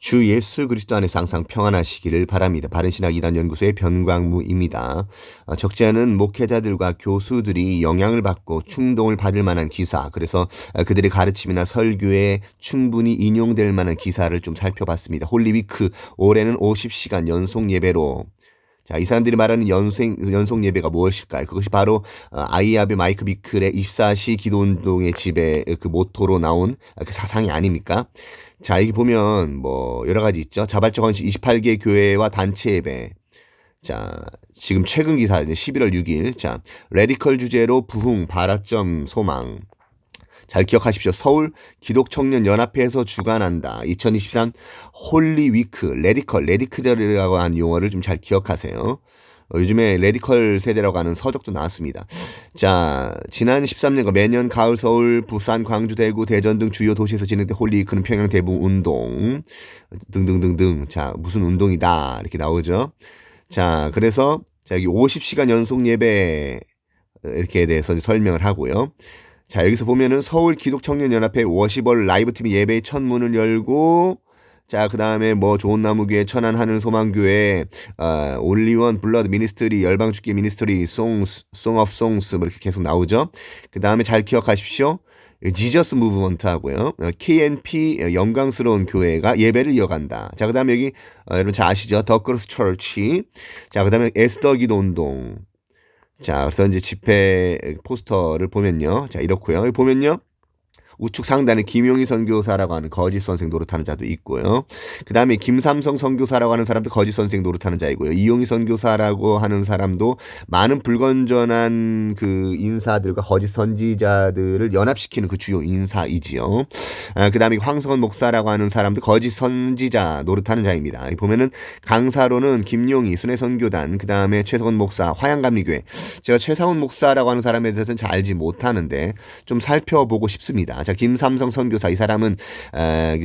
주 예수 그리스도 안에서 항상 평안하시기를 바랍니다. 바른신학 이단연구소의 변광무입니다. 적지 않은 목회자들과 교수들이 영향을 받고 충동을 받을 만한 기사, 그래서 그들의 가르침이나 설교에 충분히 인용될 만한 기사를 좀 살펴봤습니다. 홀리위크, 올해는 50시간 연속 예배로. 자, 이 사람들이 말하는 연속 예배가 무엇일까요? 그것이 바로 아이아베 마이크 비클의 24시 기도운동의 집에 그 모토로 나온 그 사상이 아닙니까? 자, 여기 보면 뭐 여러 가지 있죠. 자발적 헌신 28개 교회와 단체 예배. 자, 지금 최근 기사 11월 6일. 자, 레디컬 주제로 부흥, 발화점, 소망. 잘 기억하십시오. 서울 기독청년연합회에서 주관한다. 2023 홀리위크, 레디컬이라고 하는 용어를 좀 잘 기억하세요. 요즘에 레디컬 세대라고 하는 서적도 나왔습니다. 자, 지난 13년간 매년 가을 서울, 부산, 광주, 대구, 대전 등 주요 도시에서 진행된 홀리위크는 평양 대부 운동 등등등등. 자, 무슨 운동이다 이렇게 나오죠. 자, 그래서 자, 여기 50시간 연속 예배 이렇게 대해서 설명을 하고요. 자, 여기서 보면은 서울 기독청년연합회 워시벌 라이브팀이 예배의 첫 문을 열고, 자, 그 다음에 뭐 좋은 나무교회, 천안 하늘 소망교회, 올리원 블러드 미니스트리, 열방주기 미니스트리, 송 오브 송스 뭐 이렇게 계속 나오죠. 그 다음에 잘 기억하십시오. 지저스 무브먼트 하고요. KNP 영광스러운 교회가 예배를 이어간다. 자, 그 다음에 여기 여러분 잘 아시죠? 더 크로스 처치. 자, 그 다음에 에스더 기도 운동. 자, 그래서 이제 집회 포스터를 보면요. 자, 이렇고요. 여기 보면요. 우측 상단에 김용희 선교사라고 하는 거짓 선생 노릇하는 자도 있고요. 그 다음에 김삼성 선교사라고 하는 사람도 거짓 선생 노릇하는 자이고요. 이용희 선교사라고 하는 사람도 많은 불건전한 그 인사들과 거짓 선지자들을 연합시키는 그 주요 인사이지요. 그 다음에 황성원 목사라고 하는 사람도 거짓 선지자 노릇하는 자입니다. 보면은 강사로는 김용희 순회선교단, 그 다음에 최성원 목사 화양감리교회. 제가 최상원 목사라고 하는 사람에 대해서는 잘 알지 못하는데 좀 살펴보고 싶습니다. 자, 김삼성 선교사, 이 사람은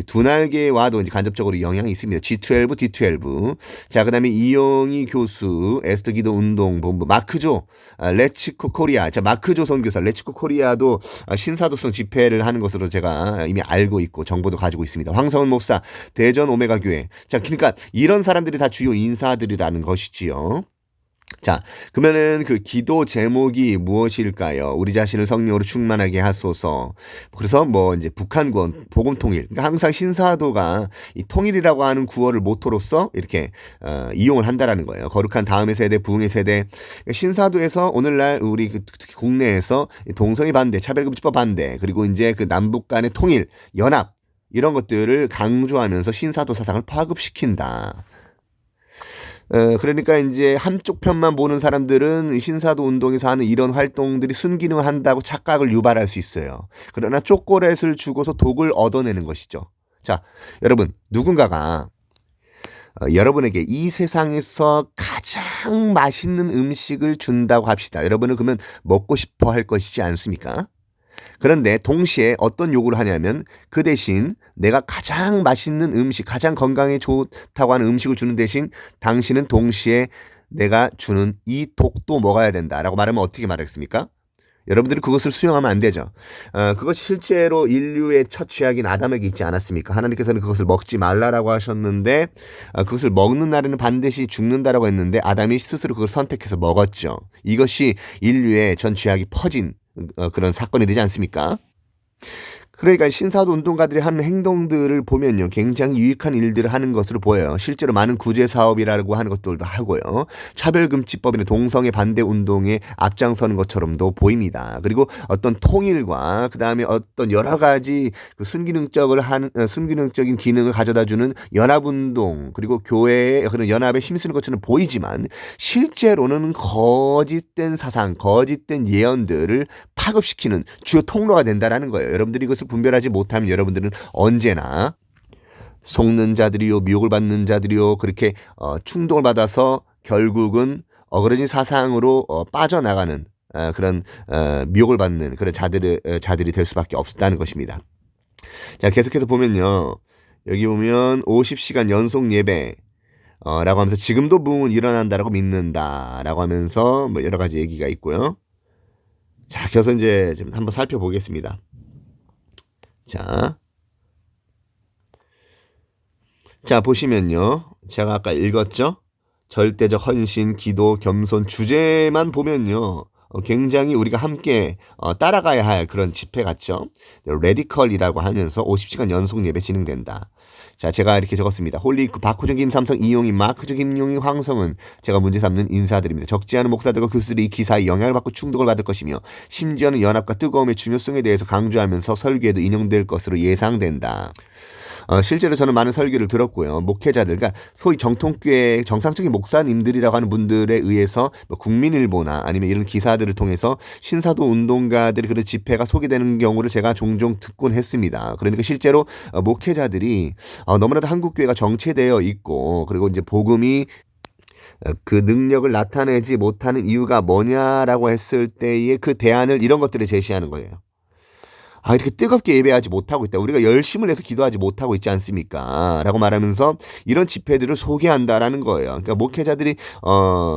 두날개와도 이제 간접적으로 영향이 있습니다. G12, D12. 자, 그다음에 이용희 교수, 에스더 기도 운동 본부, 마크조, 레츠코 코리아. 자, 마크조 선교사, 레츠코 코리아도 신사도성 집회를 하는 것으로 제가 이미 알고 있고 정보도 가지고 있습니다. 황성은 목사, 대전 오메가 교회. 자, 그러니까 이런 사람들이 다 주요 인사들이라는 것이지요. 자, 그러면은 그 기도 제목이 무엇일까요? 우리 자신을 성령으로 충만하게 하소서. 그래서 뭐 이제 북한 구원, 복음 통일. 그러니까 항상 신사도가 이 통일이라고 하는 구호를 모토로서 이렇게 이용을 한다라는 거예요. 거룩한 다음의 세대, 부흥의 세대. 신사도에서 오늘날 우리 특히 국내에서 동성애 반대, 차별금지법 반대, 그리고 이제 그 남북 간의 통일, 연합 이런 것들을 강조하면서 신사도 사상을 파급시킨다. 그러니까 이제 한쪽 편만 보는 사람들은 신사도 운동에서 하는 이런 활동들이 순기능을 한다고 착각을 유발할 수 있어요. 그러나 초콜릿을 주고서 독을 얻어내는 것이죠. 자, 여러분, 누군가가 여러분에게 이 세상에서 가장 맛있는 음식을 준다고 합시다. 여러분은 그러면 먹고 싶어 할 것이지 않습니까? 그런데 동시에 어떤 요구를 하냐면 그 대신 내가 가장 맛있는 음식, 가장 건강에 좋다고 하는 음식을 주는 대신 당신은 동시에 내가 주는 이 독도 먹어야 된다라고 말하면 어떻게 말하겠습니까? 여러분들이 그것을 수용하면 안 되죠. 그것이 실제로 인류의 첫 죄악인 아담에게 있지 않았습니까? 하나님께서는 그것을 먹지 말라라고 하셨는데 그것을 먹는 날에는 반드시 죽는다라고 했는데 아담이 스스로 그걸 선택해서 먹었죠. 이것이 인류의 전 죄악이 퍼진 그런 사건이 되지 않습니까? 그러니까 신사도 운동가들이 하는 행동들을 보면요, 굉장히 유익한 일들을 하는 것으로 보여요. 실제로 많은 구제 사업이라고 하는 것들도 하고요. 차별금지법이나 동성애 반대 운동에 앞장서는 것처럼도 보입니다. 그리고 어떤 통일과 그 다음에 어떤 여러 가지 그 순기능적인 기능을 가져다주는 연합운동, 그리고 교회의 그런 연합에 힘쓰는 것처럼 보이지만 실제로는 거짓된 사상, 거짓된 예언들을 파급시키는 주요 통로가 된다라는 거예요. 여러분들이 이것을 분별하지 못하면 여러분들은 언제나 속는 자들이요, 미혹을 받는 자들이요, 그렇게 충동을 받아서 결국은 어그러진 사상으로 빠져나가는 그런 미혹을 받는 그런 자들이 될 수밖에 없다는 것입니다. 자, 계속해서 보면요, 여기 보면 50시간 연속 예배 라고 하면서 지금도 부흥은 일어난다라고 믿는다라고 하면서 뭐 여러 가지 얘기가 있고요. 자, 그래서 이제 좀 한번 살펴보겠습니다. 자, 자, 보시면요. 제가 아까 읽었죠? 절대적 헌신, 기도, 겸손 주제만 보면요. 굉장히 우리가 함께 따라가야 할 그런 집회 같죠? 레디컬이라고 하면서 50시간 연속 예배 진행된다. 자, 제가 이렇게 적었습니다. 홀리크, 박호정, 김삼성, 이용희, 마크주, 김용희, 황성은 제가 문제 삼는 인사드립니다. 적지 않은 목사들과 교수들이 이 기사에 영향을 받고 충동을 받을 것이며 심지어는 연합과 뜨거움의 중요성에 대해서 강조하면서 설교에도 인용될 것으로 예상된다. 실제로 저는 많은 설교를 들었고요. 목회자들, 그러니까 소위 정통교회 정상적인 목사님들이라고 하는 분들에 의해서 뭐 국민일보나 아니면 이런 기사들을 통해서 신사도 운동가들의 그런 집회가 소개되는 경우를 제가 종종 듣곤 했습니다. 그러니까 실제로 목회자들이 너무나도 한국교회가 정체되어 있고 그리고 이제 복음이 그 능력을 나타내지 못하는 이유가 뭐냐라고 했을 때의 그 대안을 이런 것들을 제시하는 거예요. 이렇게 뜨겁게 예배하지 못하고 있다. 우리가 열심을 내서 기도하지 못하고 있지 않습니까? 라고 말하면서 이런 집회들을 소개한다라는 거예요. 그러니까 목회자들이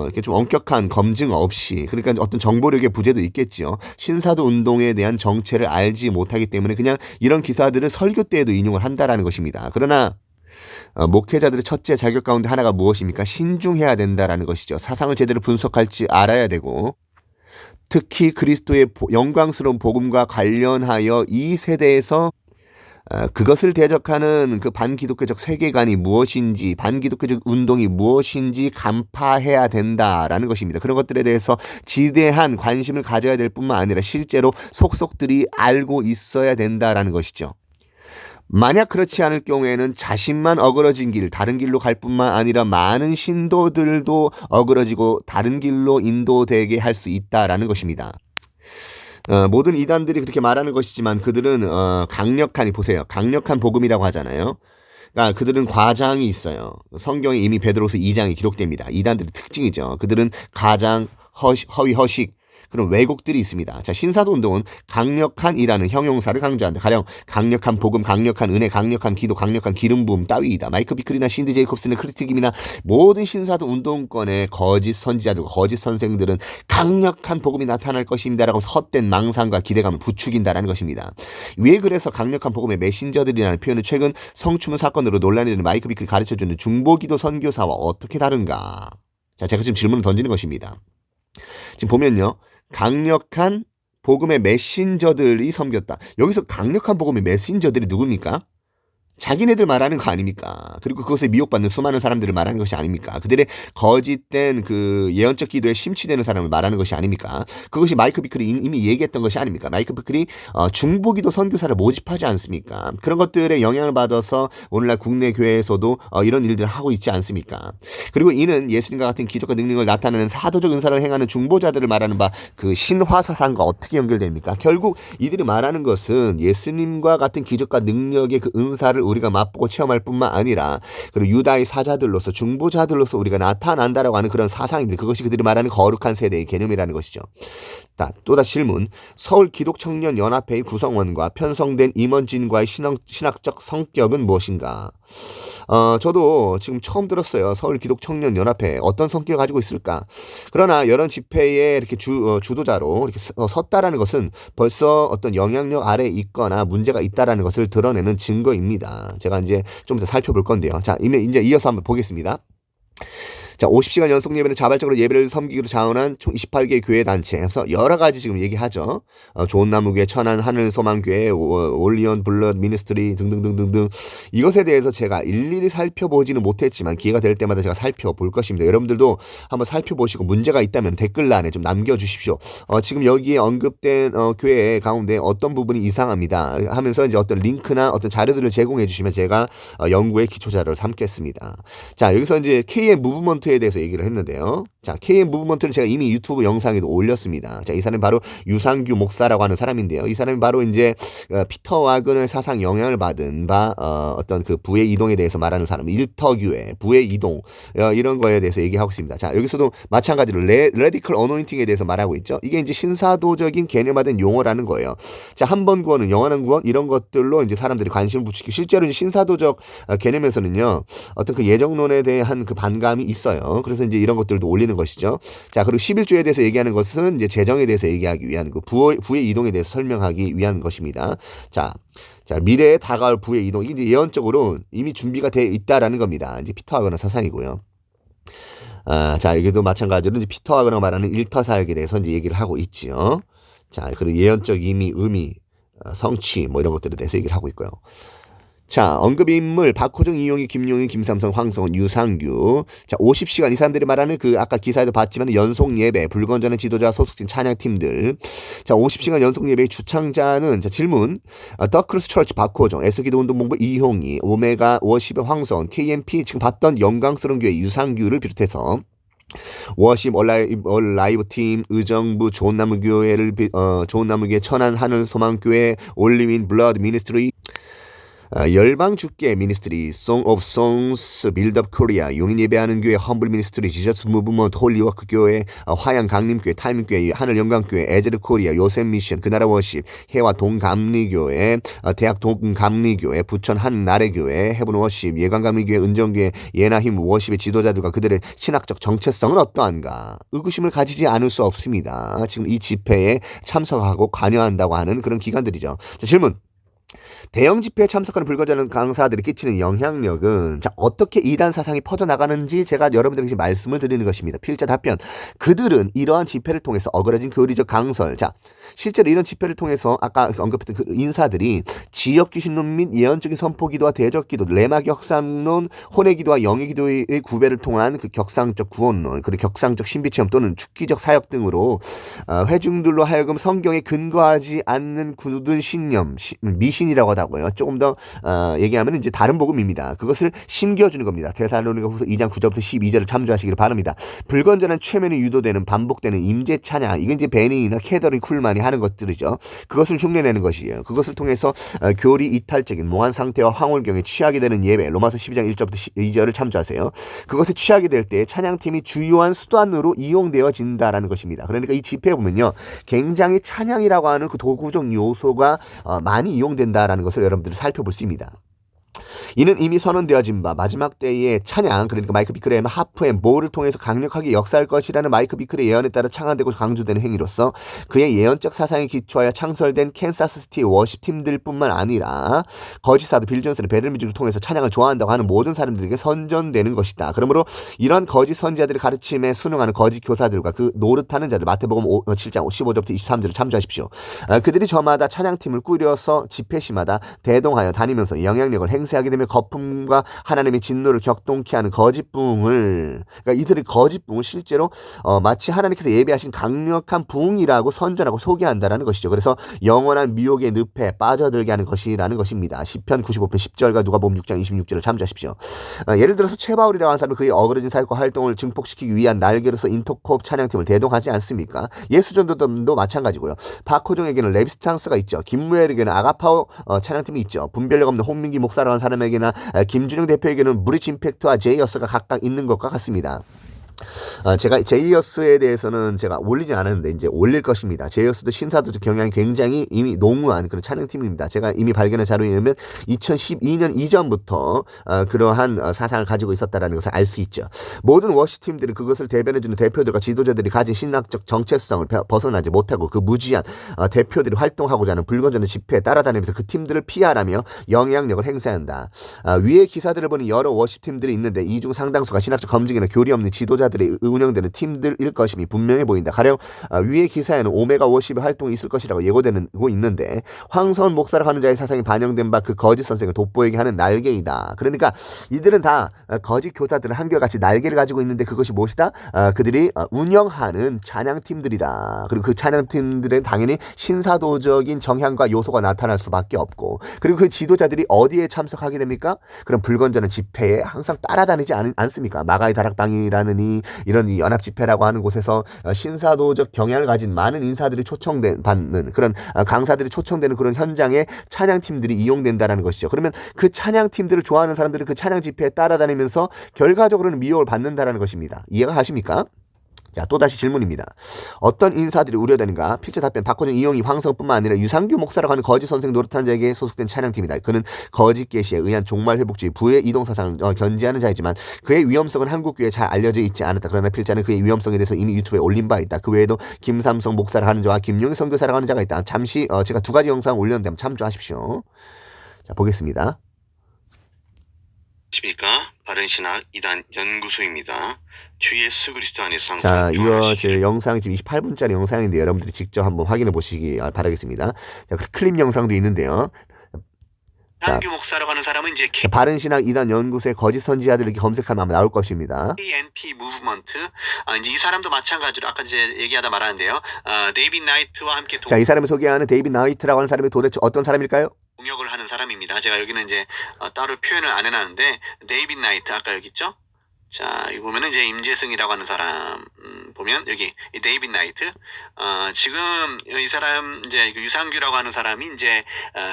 이렇게 좀 엄격한 검증 없이 그러니까 어떤 정보력의 부재도 있겠지요. 신사도 운동에 대한 정체를 알지 못하기 때문에 그냥 이런 기사들을 설교 때에도 인용을 한다라는 것입니다. 그러나 목회자들의 첫째 자격 가운데 하나가 무엇입니까? 신중해야 된다라는 것이죠. 사상을 제대로 분석할지 알아야 되고 특히 그리스도의 영광스러운 복음과 관련하여 이 세대에서 그것을 대적하는 그 반기독교적 세계관이 무엇인지 반기독교적 운동이 무엇인지 간파해야 된다라는 것입니다. 그런 것들에 대해서 지대한 관심을 가져야 될 뿐만 아니라 실제로 속속들이 알고 있어야 된다라는 것이죠. 만약 그렇지 않을 경우에는 자신만 어그러진 길, 다른 길로 갈 뿐만 아니라 많은 신도들도 어그러지고 다른 길로 인도되게 할 수 있다라는 것입니다. 모든 이단들이 그렇게 말하는 것이지만 그들은 강력한 복음이라고 하잖아요. 그러니까 그들은 과장이 있어요. 성경에 이미 베드로서 2장에 기록됩니다. 이단들의 특징이죠. 그들은 가장, 허위, 허식 그런 왜곡들이 있습니다. 자, 신사도 운동은 강력한이라는 형용사를 강조한다. 가령 강력한 복음, 강력한 은혜, 강력한 기도, 강력한 기름 부음 따위이다. 마이크 비클이나 신디 제이콥슨의 크리스티 김이나 모든 신사도 운동권의 거짓 선지자들, 거짓 선생들은 강력한 복음이 나타날 것입니다라고 헛된 망상과 기대감을 부추긴다라는 것입니다. 왜 그래서 강력한 복음의 메신저들이라는 표현을 최근 성추문 사건으로 논란이 되는 마이크 비클이 가르쳐주는 중보기도 선교사와 어떻게 다른가? 자, 제가 지금 질문을 던지는 것입니다. 지금 보면요. 강력한 복음의 메신저들이 섬겼다. 여기서 강력한 복음의 메신저들이 누굽니까? 자기네들 말하는 거 아닙니까? 그리고 그것에 미혹받는 수많은 사람들을 말하는 것이 아닙니까? 그들의 거짓된 그 예언적 기도에 심취되는 사람을 말하는 것이 아닙니까? 그것이 마이크 비클이 이미 얘기했던 것이 아닙니까? 마이크 비클이 중보기도 선교사를 모집하지 않습니까? 그런 것들에 영향을 받아서 오늘날 국내 교회에서도 이런 일들을 하고 있지 않습니까? 그리고 이는 예수님과 같은 기적과 능력을 나타내는 사도적 은사를 행하는 중보자들을 말하는 바 그 신화 사상과 어떻게 연결됩니까? 결국 이들이 말하는 것은 예수님과 같은 기적과 능력의 그 은사를 우리가 맛보고 체험할 뿐만 아니라 그리고 유다의 사자들로서 중보자들로서 우리가 나타난다라고 하는 그런 사상인데 그것이 그들이 말하는 거룩한 세대의 개념이라는 것이죠. 또다시 질문. 서울기독청년연합회의 구성원과 편성된 임원진과의 신학적 성격은 무엇인가? 저도 지금 처음 들었어요. 서울기독청년연합회 어떤 성격을 가지고 있을까? 그러나 이런 집회에 이렇게 주도자로 이렇게 섰다라는 것은 벌써 어떤 영향력 아래에 있거나 문제가 있다라는 것을 드러내는 증거입니다. 제가 이제 좀 더 살펴볼 건데요. 자, 이제 이어서 한번 보겠습니다. 자, 50시간 연속 예배는 자발적으로 예배를 섬기기로 자원한 총 28개 교회 단체에서 여러 가지 지금 얘기하죠. 좋은나무교회, 천안 하늘소망교회, 올리온 블러드 미니스트리 등등등등등. 이것에 대해서 제가 일일이 살펴보지는 못했지만 기회가 될 때마다 제가 살펴볼 것입니다. 여러분들도 한번 살펴보시고 문제가 있다면 댓글란에 좀 남겨주십시오. 지금 여기에 언급된 교회 가운데 어떤 부분이 이상합니다 하면서 이제 어떤 링크나 어떤 자료들을 제공해 주시면 제가 연구의 기초 자료를 삼겠습니다. 자, 여기서 이제 KM 무브먼트 에 대해서 얘기를 했는데요. 자, KM 무브먼트는 제가 이미 유튜브 영상에도 올렸습니다. 자, 이 사람이 바로 유상규 목사라고 하는 사람인데요. 이 사람이 바로 이제 피터 와그너의 사상 영향을 받은 바 어떤 그 부의 이동에 대해서 말하는 사람, 일터교회, 부의 이동 이런 거에 대해서 얘기하고 있습니다. 자, 여기서도 마찬가지로 레디컬 어노인팅에 대해서 말하고 있죠. 이게 이제 신사도적인 개념화된 용어라는 거예요. 자, 한 번 구원은 영원한 구원 이런 것들로 이제 사람들이 관심을 붙이고 실제로 이제 신사도적 개념에서는요. 어떤 그 예정론에 대한 그 반감이 있어요. 그래서 이제 이런 것들도 올리는 것이죠. 자, 그리고 11조에 대해서 얘기하는 것은 이제 재정에 대해서 얘기하기 위한 그 부의 이동에 대해서 설명하기 위한 것입니다. 자, 자, 미래에 다가올 부의 이동. 이게 이제 예언적으로 이미 준비가 되어 있다라는 겁니다. 이제 피터 하거나 사상이고요. 자, 여기도 마찬가지로 이제 피터 하거나 말하는 일터 사역에 대해서 이제 얘기를 하고 있죠. 자, 그리고 예언적 의미, 성취 뭐 이런 것들에 대해서 얘기를 하고 있고요. 자, 언급인물 박호정, 이용희, 김용희, 김삼성, 황성원, 유상규. 자, 50시간 이 사람들이 말하는 그 아까 기사에도 봤지만 연속 예배, 불건전한 지도자 소속팀 찬양팀들. 자, 50시간 연속 예배의 주창자는 자, 질문. 더크루스 처치 박호정, 애서기도운동본부 이용희, 오메가 워십의 황성원, KMP 지금 봤던 영광스러운 교회 유상규를 비롯해서 워십 얼라이브 팀, 의정부 좋은나무교회를 좋은나무교회 천안 하늘소망교회, 올리윈 블러드 미니스트리, 열방주께 미니스트리, Song of Songs, 빌드업 코리아, 용인 예배하는 교회, 험블 미니스트리, 지저스 무브먼트, 홀리워크 교회, 화양 강림교회, 타임교회, 하늘 영광교회, 에즈르 코리아, 요셉 미션, 그나라 워십, 해와 동감리교회, 대학 동감리교회, 부천 한나래교회, 해븐 워십, 예관감리교회, 은정교회, 예나힘 워십의 지도자들과 그들의 신학적 정체성은 어떠한가? 의구심을 가지지 않을 수 없습니다. 지금 이 집회에 참석하고 관여한다고 하는 그런 기관들이죠. 자, 질문. 대형 집회에 참석하는 불건전한 강사들이 끼치는 영향력은 자, 어떻게 이단 사상이 퍼져나가는지 제가 여러분들에게 말씀을 드리는 것입니다. 필자 답변. 그들은 이러한 집회를 통해서 어그러진 교리적 강설. 자, 실제로 이런 집회를 통해서 아까 언급했던 그 인사들이 지역 귀신론 및 예언적인 선포기도와 대적기도, 레마 격상론, 혼외기도와 영예기도의 구배를 통한 그 격상적 구원론, 그리고 격상적 신비체험 또는 축기적 사역 등으로 회중들로 하여금 성경에 근거하지 않는 굳은 신념, 미신이라고 하고요. 조금 더 얘기하면 이제 다른 복음입니다. 그것을 심겨주는 겁니다. 데살로니가후서 2장 9절부터 12절을 참조하시기를 바랍니다. 불건전한 최면이 유도되는 반복되는 임재 찬양, 이건 이제 베니나 캐더링 쿨만이 하는 것들이죠. 그것을 흉내내는 것이에요. 그것을 통해서 교리 이탈적인 몽한 상태와 황홀경에 취하게 되는 예배, 로마서 12장 1절부터 2절을 참조하세요. 그것에 취하게 될 때 찬양팀이 주요한 수단으로 이용되어진다라는 것입니다. 그러니까 이 집회에 보면요, 굉장히 찬양이라고 하는 그 도구적 요소가 많이 이용된다라는 것을 여러분들이 살펴볼 수 있습니다. 이는 이미 선언되어진 바 마지막 때의 찬양, 그러니까 마이크 비클의 하프앤 모를 통해서 강력하게 역사할 것이라는 마이크 비클의 예언에 따라 창안되고 강조되는 행위로서 그의 예언적 사상에 기초하여 창설된 캔사스시티 워십팀들 뿐만 아니라 거짓사도 빌 존슨의 배들뮤직을 통해서 찬양을 좋아한다고 하는 모든 사람들에게 선전되는 것이다. 그러므로 이런 거짓 선지자들의 가르침에 순응하는 거짓 교사들과 그 노릇하는 자들, 마태복음 7장 15절부터 23절을 참조하십시오. 그들이 저마다 찬양팀을 꾸려서 집회시마다 대동하여 다니면서 영향력을 행사하게 되면 거품과 하나님의 진노를 격동케 하는 거짓부흥을, 그러니까 이들의 거짓부흥을 실제로 마치 하나님께서 예비하신 강력한 부흥이라고 선전하고 소개한다라는 것이죠. 그래서 영원한 미혹의 늪에 빠져들게 하는 것이라는 것입니다. 시편 95편 10절과 누가복음 6장 26절을 참조하십시오. 예를 들어서 최바울이라고 하는 사람은 그의 어그러진 사역과 활동을 증폭시키기 위한 날개로서 인터콥 찬양팀을 대동하지 않습니까? 예수전도도 마찬가지고요. 박호정에게는 레비스탕스가 있죠. 김무엘에게는 아가파오 찬양팀이 있죠. 분별력 없는 홍민기 목사라고 하는 사람에게나 김준영 대표에게는 브리치 임팩트와 제이어스가 각각 있는 것과 같습니다. 제가 제이어스에 대해서는 제가 올리지 않았는데 이제 올릴 것입니다. 제이어스도 신사도적 경향이 굉장히 이미 농후한 그런 찬양팀입니다. 제가 이미 발견한 자료에 의하면 2012년 이전부터 그러한 사상을 가지고 있었다는 것을 알 수 있죠. 모든 워시팀들은 그것을 대변해주는 대표들과 지도자들이 가진 신학적 정체성을 벗어나지 못하고 그 무지한 대표들이 활동하고자 하는 불건전한 집회에 따라다니면서 그 팀들을 피하라며 영향력을 행사한다. 위의 기사들을 보니 여러 워시팀들이 있는데 이 중 상당수가 신학적 검증이나 교리 없는 지도자 들이 운영되는 팀들일 것임이 분명해 보인다. 가령 위의 기사에는 오메가 워십의 활동이 있을 것이라고 예고되고 있는데 황선 목사라 하는 자의 사상이 반영된 바 그 거짓 선생을 돋보이게 하는 날개이다. 그러니까 이들은 다 거짓 교사들은 한결같이 날개를 가지고 있는데 그것이 무엇이다? 그들이 운영하는 찬양팀들이다. 그리고 그 찬양팀들은 당연히 신사도적인 정향과 요소가 나타날 수밖에 없고, 그리고 그 지도자들이 어디에 참석하게 됩니까? 그럼 불건전한 집회에 항상 따라다니지 않습니까? 마가의 다락방이라는 이런 연합 집회라고 하는 곳에서 신사도적 경향을 가진 많은 인사들이 받는 그런 강사들이 초청되는 그런 현장에 찬양팀들이 이용된다는 것이죠. 그러면 그 찬양팀들을 좋아하는 사람들은 그 찬양 집회에 따라다니면서 결과적으로는 미혹을 받는다는 것입니다. 이해가 가십니까? 자, 또다시 질문입니다. 어떤 인사들이 우려되는가? 필자 답변. 박호정, 이용희, 황성뿐만 아니라 유상규 목사라고 하는 거짓 선생 노릇한 자에게 소속된 찬양팀이다. 그는 거짓 계시에 의한 종말 회복주의, 부의 이동 사상을 견지하는 자이지만 그의 위험성은 한국교회에 잘 알려져 있지 않았다. 그러나 필자는 그의 위험성에 대해서 이미 유튜브에 올린 바 있다. 그 외에도 김삼성 목사라 하는 자와 김용희 선교사라고 하는 자가 있다. 잠시 제가 두 가지 영상 올렸는데 한번 참조하십시오. 자, 보겠습니다. 십니까? 바른신학 이단 연구소입니다. 주 예수 그리스도 안에서 항상 자, 이거 평안하시기를. 제 영상 지금 28분짜리 영상인데 여러분들이 직접 한번 확인해 보시기 바라겠습니다. 자, 클립 영상도 있는데요. 자, 한규 목사라고 하는 사람은 이제 자, 바른신학 이단 연구소의 거짓 선지자들 이렇게 검색하면 아마 나올 것입니다. KNP 무브먼트. 이제 이 사람도 마찬가지로 아까 이제 얘기하다 말았는데요. 데이빗 나이트와 함께 자, 이 사람을 소개하는 데이빗 나이트라고 하는 사람이 도대체 어떤 사람일까요? 동역을 하는 사람입니다. 제가 여기는 이제 따로 표현을 안 해놨는데 데이빗 나이트 아까 여기 있죠? 자, 여기 보면은 이제 임재승이라고 하는 사람 보면 여기 이 데이빗 나이트 지금 이 사람 이제 유상규라고 하는 사람이 이제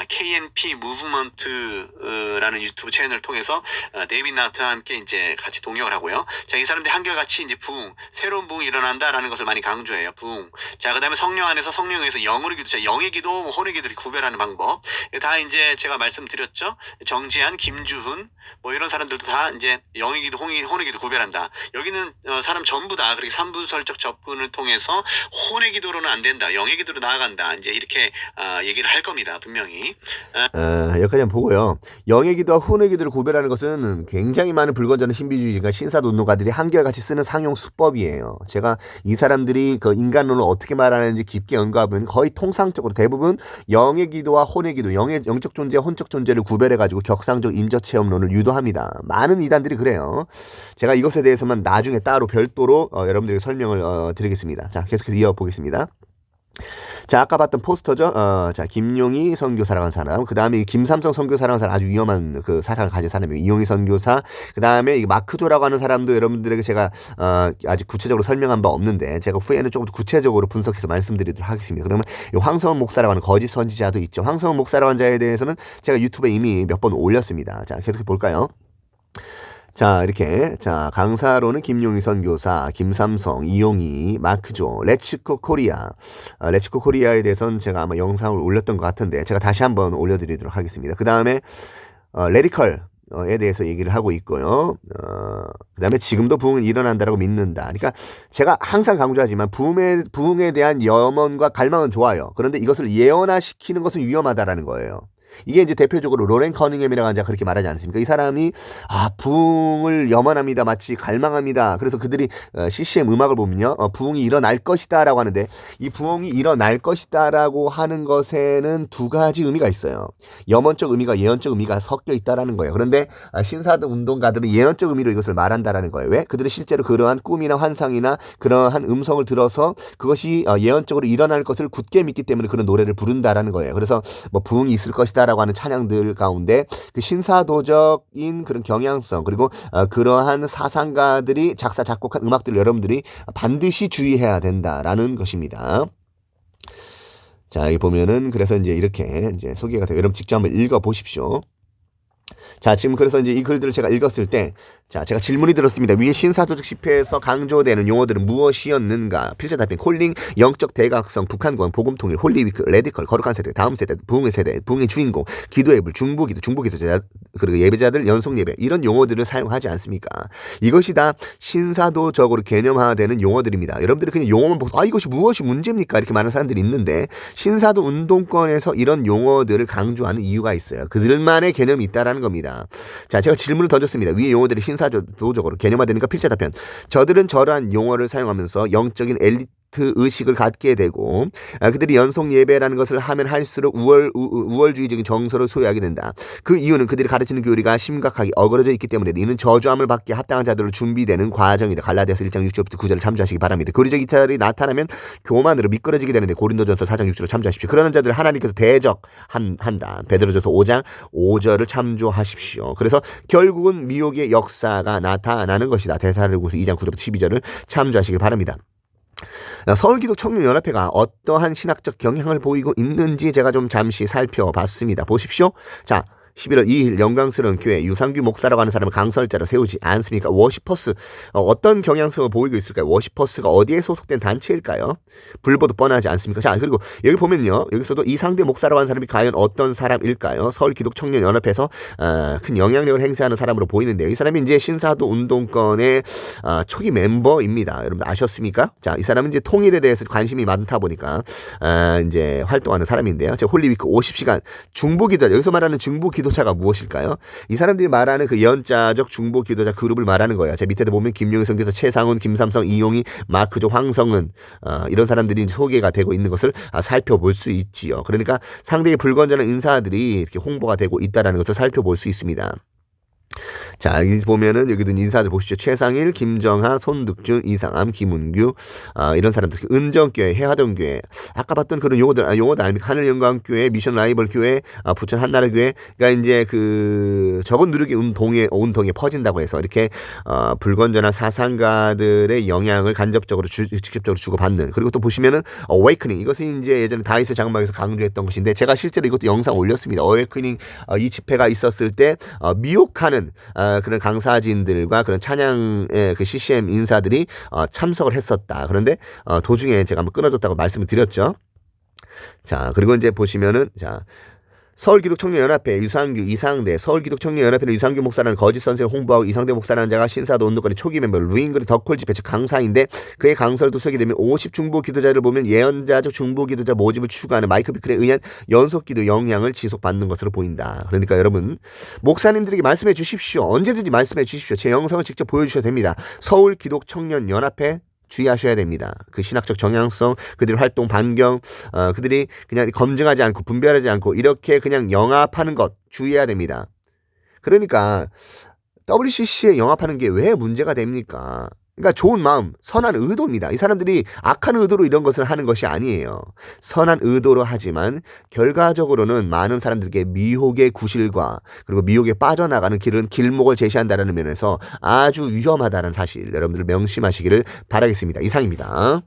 KNP 무브먼트라는 유튜브 채널을 통해서 데이빗 나이트와 함께 이제 같이 동역을 하고요. 자, 이 사람들이 한결같이 이제 부흥, 새로운 부흥이 일어난다라는 것을 많이 강조해요. 부흥. 자, 그다음에 성령 안에서 성령에서 영으로 기도, 자, 영의 기도, 혼의 기도를 구별하는 방법. 다 이제 제가 말씀드렸죠. 정지한, 김주훈, 뭐 이런 사람들도 다 이제 영의 기도, 혼의 기도 구별한다. 여기는 사람 전부 다 그렇게 삼분설적 접근을 통해서 혼의 기도로는 안 된다. 영의 기도로 나아간다. 이제 이렇게 얘기를 할 겁니다. 분명히. 여기까지 한번 보고요. 영의 기도와 혼의 기도를 구별하는 것은 굉장히 많은 불건전한 신비주의가 신사도 운동가들이 한결같이 쓰는 상용 수법이에요. 제가 이 사람들이 그 인간론을 어떻게 말하는지 깊게 연구해보면 거의 통상적으로 대부분 영의 기도와 혼의 기도, 영적 존재와 혼적 존재를 구별해가지고 격상적 임적 체험론을 유도합니다. 많은 이단들이 그래요. 제가 이것에 대해서만 나중에 따로 별도로 여러분들에게 설명을 드리겠습니다. 자, 계속해서 이어보겠습니다. 자, 아까 봤던 포스터죠. 자, 김용희 선교사라고 하는 사람, 그 다음에 김삼성 선교사라고 하는 사람, 아주 위험한 그 사상을 가진 사람이에요. 이용희 선교사, 그 다음에 마크조라고 하는 사람도 여러분들에게 제가 아직 구체적으로 설명한 바 없는데 제가 후에는 조금 더 구체적으로 분석해서 말씀드리도록 하겠습니다. 그러면 황성원 목사라고 하는 거짓 선지자도 있죠. 황성원 목사라고 하는 자에 대해서는 제가 유튜브에 이미 몇 번 올렸습니다. 자, 계속해 볼까요? 자, 이렇게. 자, 강사로는 김용희 선교사, 김삼성, 이용희, 마크조, 레츠코 코리아. 레츠코 코리아에 대해서는 제가 아마 영상을 올렸던 것 같은데 제가 다시 한번 올려드리도록 하겠습니다. 그 다음에 레디컬에 대해서 얘기를 하고 있고요. 그 다음에 지금도 부흥은 일어난다라고 믿는다. 그러니까 제가 항상 강조하지만 부흥에 대한 염원과 갈망은 좋아요. 그런데 이것을 예언화시키는 것은 위험하다라는 거예요. 이게 이제 대표적으로 로렌 커닝햄이라고 하는 자가 그렇게 말하지 않습니까? 이 사람이 부흥을 염원합니다. 마치 갈망합니다. 그래서 그들이 CCM 음악을 보면요. 부흥이 일어날 것이다 라고 하는데 이 부흥이 일어날 것이다 라고 하는 것에는 두 가지 의미가 있어요. 염원적 의미가 예언적 의미가 섞여 있다라는 거예요. 그런데 신사도 운동가들은 예언적 의미로 이것을 말한다라는 거예요. 왜? 그들은 실제로 그러한 꿈이나 환상이나 그러한 음성을 들어서 그것이 예언적으로 일어날 것을 굳게 믿기 때문에 그런 노래를 부른다라는 거예요. 그래서 뭐 부흥이 있을 것이다 라고 하는 찬양들 가운데 그 신사도적인 그런 경향성 그리고 그러한 사상가들이 작사 작곡한 음악들을 여러분들이 반드시 주의해야 된다라는 것입니다. 자, 여기 보면은 그래서 이제 이렇게 이제 소개가 돼요. 여러분 직접 한번 읽어 보십시오. 자, 지금 그래서 이제 이 글들을 제가 읽었을 때, 자, 제가 질문이 들었습니다. 위에 신사도적 집회에서 강조되는 용어들은 무엇이었는가? 필자 답변, 콜링, 영적 대각성, 북한권, 복음통일, 홀리위크, 레디컬, 거룩한 세대, 다음 세대, 부흥의 세대, 부흥의 주인공, 기도의 불, 중보기도자, 그리고 예배자들, 연속예배, 이런 용어들을 사용하지 않습니까? 이것이 다 신사도적으로 개념화되는 용어들입니다. 여러분들이 그냥 용어만 보고, 이것이 무엇이 문제입니까? 이렇게 말하는 사람들이 있는데, 신사도 운동권에서 이런 용어들을 강조하는 이유가 있어요. 그들만의 개념이 있다라는 겁니다. 자, 제가 질문을 던졌습니다. 위의 용어들이 신사도적으로 개념화되니까 필자 답변. 저들은 저러한 용어를 사용하면서 영적인 엘리트 의식을 갖게 되고 그들이 연속 예배라는 것을 하면 할수록 우월주의적인 정서를 소유하게 된다. 그 이유는 그들이 가르치는 교리가 심각하게 어그러져 있기 때문에 이는 저주함을 받게 합당한 자들로 준비되는 과정이다. 갈라디아서 1장 6절부터 9절을 참조하시기 바랍니다. 교리적 이탈이 나타나면 교만으로 미끄러지게 되는데 고린도전서 4장 6절을 참조하십시오. 그러는 자들을 하나님께서 대적한다. 베드로전서 5장 5절을 참조하십시오. 그래서 결국은 미혹의 역사가 나타나는 것이다. 데살로니가서 2장 9절부터 12절을 참조하시기 바랍니다. 서울기독청년연합회가 어떠한 신학적 경향을 보이고 있는지 제가 좀 잠시 살펴봤습니다. 보십시오. 자, 11월 2일 영광스러운 교회 유상규 목사라고 하는 사람을 강설자로 세우지 않습니까? 워시퍼스 어떤 경향성을 보이고 있을까요? 워시퍼스가 어디에 소속된 단체일까요? 불보듯 뻔하지 않습니까? 자, 그리고 여기 보면요. 여기서도 이상대 목사라고 하는 사람이 과연 어떤 사람일까요? 서울기독청년연합회에서 큰 영향력을 행사하는 사람으로 보이는데요. 이 사람이 이제 신사도 운동권의 초기 멤버입니다. 여러분 아셨습니까? 자, 이 사람은 이제 통일에 대해서 관심이 많다 보니까 이제 활동하는 사람인데요. 홀리위크 50시간 중보기도, 여기서 말하는 중보기도 기도자가 무엇일까요? 이 사람들이 말하는 그 연자적 중보 기도자 그룹을 말하는 거예요. 제 밑에도 보면 김용희 선교사, 최상훈, 김삼성, 이용희, 마크조, 황성은 이런 사람들이 소개가 되고 있는 것을 살펴볼 수 있지요. 그러니까 상당히 불건전한 인사들이 이렇게 홍보가 되고 있다는 것을 살펴볼 수 있습니다. 자, 여기 보면은 여기도 인사들 보시죠. 최상일, 김정하, 손득준, 이상암, 김은규, 이런 사람들. 은정교회, 해화동교회. 아까 봤던 그런 용어들 아닙니까? 하늘영광교회, 미션 라이벌 교회, 부천 한나라교회가 이제 그 적은 누르기 온동에 퍼진다고 해서 이렇게 불건전한 사상가들의 영향을 간접적으로 직접적으로 주고받는. 그리고 또 보시면은 어웨이크닝. 이것은 이제 예전에 다이소 장막에서 강조했던 것인데 제가 실제로 이것도 영상 올렸습니다. 어웨이크닝 이 집회가 있었을 때 미혹하는 그런 강사진들과 그런 찬양의 그 CCM 인사들이 참석을 했었다. 그런데 도중에 제가 한번 끊어졌다고 말씀을 드렸죠. 자, 그리고 이제 보시면은 서울기독청년연합회 유상규, 이상대, 서울기독청년연합회는 유상규 목사라는 거짓 선생을 홍보하고 이상대 목사라는 자가 신사도 운동권의 초기 멤버 루인그리 덕홀 집회 즉 강사인데 그의 강설을 도서게 되면 50 중보 기도자를 보면 예언자적 중보 기도자 모집을 추구하는 마이크 비클에 의한 연속 기도 영향을 지속받는 것으로 보인다. 그러니까 여러분 목사님들에게 말씀해 주십시오. 언제든지 말씀해 주십시오. 제 영상을 직접 보여주셔도 됩니다. 서울기독청년연합회 주의하셔야 됩니다. 그 신학적 정향성, 그들의 활동 반경, 그들이 그냥 검증하지 않고 분별하지 않고 이렇게 그냥 영합하는 것 주의해야 됩니다. 그러니까 WCC에 영합하는 게 왜 문제가 됩니까? 그러니까 좋은 마음, 선한 의도입니다. 이 사람들이 악한 의도로 이런 것을 하는 것이 아니에요. 선한 의도로 하지만 결과적으로는 많은 사람들에게 미혹의 구실과 그리고 미혹에 빠져나가는 길목을 제시한다는 면에서 아주 위험하다는 사실 여러분들 명심하시기를 바라겠습니다. 이상입니다.